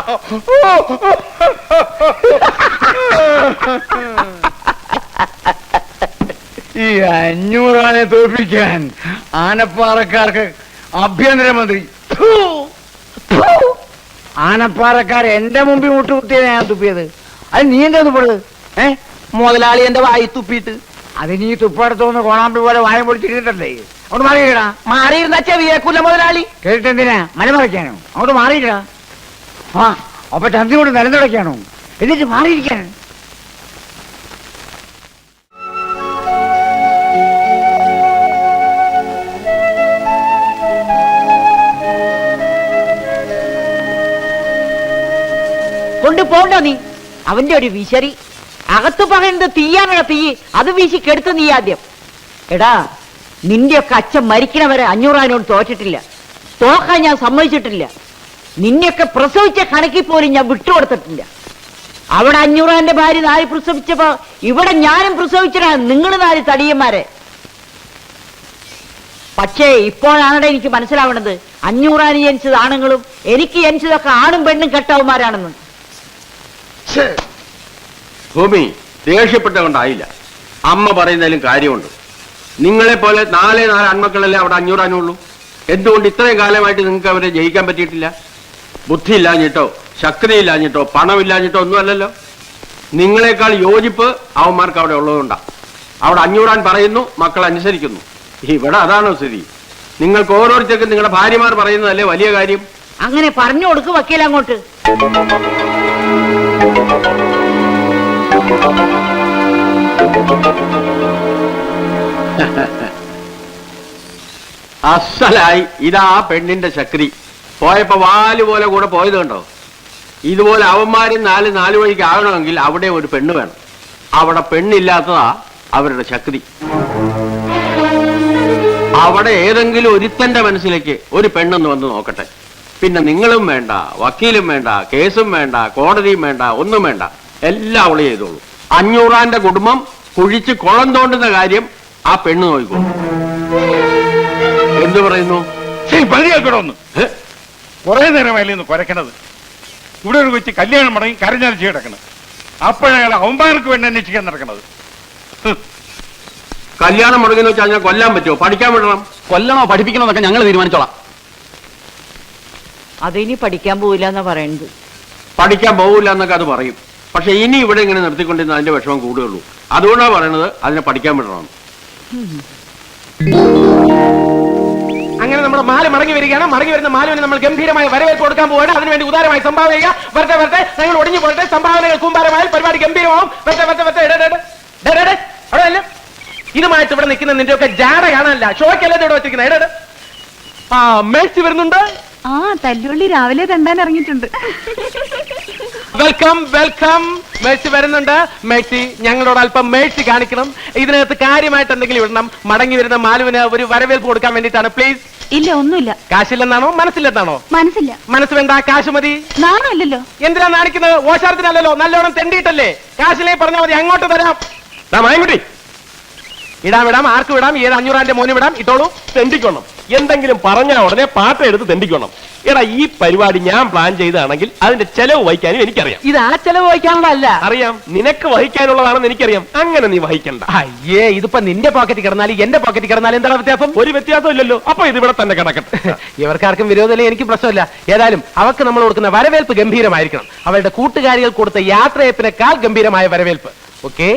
ഈ 500 ആനെ തോൽപ്പിക്കാൻ ആനപ്പാറക്കാർക്ക് ആഭ്യന്തരമന്ത്രി ആനപ്പാറക്കാർ എന്റെ മുമ്പിൽ മുട്ടുകുത്തിയത് ഞാൻ തുപ്പിയത്. അത് നീ എന്താ തുപ്പത്? മുതലാളി എന്റെ വായി തുപ്പിയിട്ട്. അത് നീ തുപ്പടുത്തോന്ന് കോണാമ്പി പോലെ വായം പൊളിച്ചിട്ടല്ലേ? അങ്ങോട്ട് മാറിയിടാ. മാറിയിരുന്ന ചെവിയേക്കൂല മുതലാളി. കേട്ടിട്ടെന്തിനാ മലമറയ്ക്കാനോ? അങ്ങോട്ട് മാറിയിടാ. ആ അപ്പൊ ചന്തി കൊണ്ട് നിലനിടയ്ക്കാണോ? എന്നിട്ട് മാറിയിരിക്കാൻ. കൊണ്ടുപോണ്ട നീ. അവന്റെ ഒരു വിശറി. അകത്ത് പറയുന്നത് തീയാണോ തീ? അത് വീശി കെടുത്ത് നീ ആദ്യം. എടാ, നിന്റെയൊക്കെ അച്ഛൻ മരിക്കണവരെ 500 തോറ്റിട്ടില്ല. തോക്കാൻ ഞാൻ സമ്മതിച്ചിട്ടില്ല. നിന്നെയൊക്കെ പ്രസവിച്ച കണക്കിൽ പോലും ഞാൻ വിട്ടുകൊടുത്തിട്ടില്ല. അവിടെ 500 ഭാര്യ 4 പ്രസവിച്ചപ്പോ ഇവിടെ ഞാനും പ്രസവിച്ചടാ. നിങ്ങൾ 4 തടിയന്മാരെ. പക്ഷേ ഇപ്പോഴാണ് എനിക്ക് മനസ്സിലാവണത് 500 ജനിച്ചത് ആണുങ്ങളും എനിക്ക് ജനിച്ചതൊക്കെ ആണും പെണ്ണും കെട്ടവന്മാരാണെന്ന്. ഭൂമി ദേഷ്യപ്പെട്ട കൊണ്ടായില്ല. അമ്മ പറയുന്നതിലും കാര്യമുണ്ട്. നിങ്ങളെ പോലെ 4 ആൺമക്കളല്ലേ അവിടെ 500 ഉള്ളൂ. എന്തുകൊണ്ട് ഇത്രയും കാലമായിട്ട് നിങ്ങൾക്ക് അവരെ ജയിക്കാൻ പറ്റിയിട്ടില്ല? ബുദ്ധി ഇല്ലാഞ്ഞിട്ടോ ശക്തിയില്ലാഞ്ഞിട്ടോ പണമില്ലാഞ്ഞിട്ടോ ഒന്നുമല്ലല്ലോ. നിങ്ങളെക്കാൾ യോജിപ്പ് അവന്മാർക്ക് അവിടെ ഉള്ളതുകൊണ്ടാണ്. അവിടെ 500 പറയുന്നു, മക്കൾ അനുസരിക്കുന്നു. ഇവിടെ അതാണോ സ്ഥിതി? നിങ്ങൾക്ക് ഓരോരുത്തർക്കും നിങ്ങളുടെ ഭാര്യമാർ പറയുന്നതല്ലേ വലിയ കാര്യം? അങ്ങനെ പറഞ്ഞു കൊടുക്കും വക്കീൽ അങ്ങോട്ട്. അസലായി. ഇതാ പെണ്ണിന്റെ ശക്തി. പോയപ്പോ വാല് പോലെ കൂടെ പോയത് കണ്ടോ? ഇതുപോലെ അവന്മാരും 4 വഴിക്ക് ആകണമെങ്കിൽ അവിടെ ഒരു പെണ്ണ് വേണം. അവിടെ പെണ്ണില്ലാത്തതാ അവരുടെ ശക്തി. അവിടെ ഏതെങ്കിലും ഒരുത്തന്റെ മനസ്സിലേക്ക് ഒരു പെണ്ണെന്ന് വന്ന് നോക്കട്ടെ. പിന്നെ നിങ്ങളും വേണ്ട, വക്കീലും വേണ്ട, കേസും വേണ്ട, കോടതിയും വേണ്ട, ഒന്നും വേണ്ട. എല്ലാം അവള് ചെയ്തോളൂ. 500 കുടുംബം കുഴിച്ച് കുളം തോണ്ടുന്ന കാര്യം ആ പെണ്ണ് നോക്കിക്കോളൂ. എന്തു പറയുന്നു? പതിയാക്കണമെന്ന് കുറെ നേരമായില്ലെന്ന് കുരക്കണത്. ഇവിടെ ഒരു വെച്ച് കല്യാണം മടങ്ങി കരഞ്ഞാലിച്ച് കിടക്കണത്. അപ്പോഴയാൾ അവന്മാർക്ക് വേണ്ടി അന്വേഷിക്കാൻ നടക്കണത്. കല്യാണം മുടങ്ങുന്ന വെച്ചാൽ ഞാൻ കൊല്ലാൻ പറ്റുമോ? പഠിക്കാൻ വിടണം. കൊല്ലണോ പഠിപ്പിക്കണോ എന്നൊക്കെ ഞങ്ങൾ തീരുമാനിച്ചോളാം. അതിനി പഠിക്കാൻ പോവില്ല എന്നാ പറയുന്നത്. പഠിക്കാൻ പോകില്ല എന്നൊക്കെ അത് പറയും. പക്ഷെ ഇനി ഇവിടെ ഇങ്ങനെ നിർത്തിക്കൊണ്ടിരുന്ന അതിന്റെ വിഷമം കൂടുകയുള്ളൂ. അതുകൊണ്ടാണ് പറയണത് അതിനെ പഠിക്കാൻ വിടണം. അങ്ങനെ നമ്മുടെ മാല മടങ്ങി വരികയാണ്. മടങ്ങി വരുന്ന മാലുവിന് നമ്മൾ ഗംഭീരമായ വരവേൽപ്പ് കൊടുക്കാൻ പോവുകയാണ്. അതിനുവേണ്ടി ഉദാരമായി സംഭാവന ചെയ്യുക. വരട്ടെ വരട്ടെ, ഞങ്ങൾ ഒടിഞ്ഞു പോകട്ടെ. സംഭാവനകൾ കൂമ്പാരമായാൽ പരിപാടി ഗംഭീരമാവും. വരട്ടെ വരട്ടെ വരട്ടെ. അവിടെ അല്ല, ഇതുമായിട്ട് ഇവിടെ നിൽക്കുന്ന നിന്റെ ഒക്കെ ജാട കാണാനല്ല, ഷോയ്ക്കല്ലേ ഇവിടെ വെച്ചിരിക്കുന്നത്. ആ മേഴ്സി വരുന്നുണ്ട്. ആ തല്ലുള്ളി രാവിലെ തണ്ടാൻ ഇറങ്ങിയിട്ടുണ്ട്. Welcome welcome. മേഴ്സി വരുന്നുണ്ട്. മേഴ്സി, ഞങ്ങളോട് അല്പം മേഴ്സി കാണിക്കണം. ഇതിനകത്ത് കാര്യമായിട്ട് എന്തെങ്കിലും ഇടണം. മടങ്ങി വരുന്ന മാലുവിന് ഒരു വരവേൽപ്പ് കൊടുക്കാൻ വേണ്ടിയിട്ടാണ്. പ്ലീസ്. ഇല്ല, ഒന്നുമില്ല. കാശില്ലെന്നാണോ മനസ്സില്ലെന്നാണോ? മനസ്സില്ല. മനസ്സ് വേണ്ട, കാശ് മതി. നാണല്ലോ. എന്തിനാ നാണിക്കുന്നത്? ഓശാരത്തിനല്ലോ, നല്ലോണം തെണ്ടിയിട്ടല്ലേ. കാശിലേ പറഞ്ഞാൽ മതി, അങ്ങോട്ട് തരാം. മായൻകുട്ടി, ഇടാം ആർക്ക് വിടാം? ഏത് 500 മോന് വിടാം? ഇട്ടോളൂ. തെണ്ടിക്കണം. എന്തെങ്കിലും പറഞ്ഞാൽ ഉടനെ പാട്ട എടുത്ത് തെണ്ടിക്കണം. എടാ, ഈ പരിപാടി ഞാൻ പ്ലാൻ ചെയ്താണെങ്കിൽ അതിന്റെ ചെലവ് വഹിക്കാനും എനിക്കറിയാം. ഇത് ആ ചെലവ് വഹിക്കാനുള്ളതല്ല. അറിയാം, നിനക്ക് വഹിക്കാനുള്ളതാണെന്ന് എനിക്കറിയാം. അങ്ങനെ നീ വഹിക്കണ്ട. അയ്യേ, ഇതിപ്പോ നിന്റെ പോക്കറ്റിൽ കിടന്നാലും എന്റെ പോക്കറ്റിൽ കിടന്നാലും എന്താണ് വ്യത്യാസം? ഒരു വ്യത്യാസം ഇല്ലല്ലോ. അപ്പൊ ഇത് ഇവിടെ തന്നെ കിടക്കട്ടെ. ഇവർക്കാർക്കും വിരോധമില്ല, എനിക്ക് പ്രശ്നമില്ല. ഏതായാലും അവർക്ക് നമ്മൾ കൊടുക്കുന്ന വരവേൽപ്പ് ഗംഭീരമായിരിക്കണം. അവരുടെ കൂട്ടുകാരികൾ കൊടുത്ത യാത്രയപ്പിനേക്കാൾ ഗംഭീരമായ വരവേൽപ്പ്. ഓക്കെ.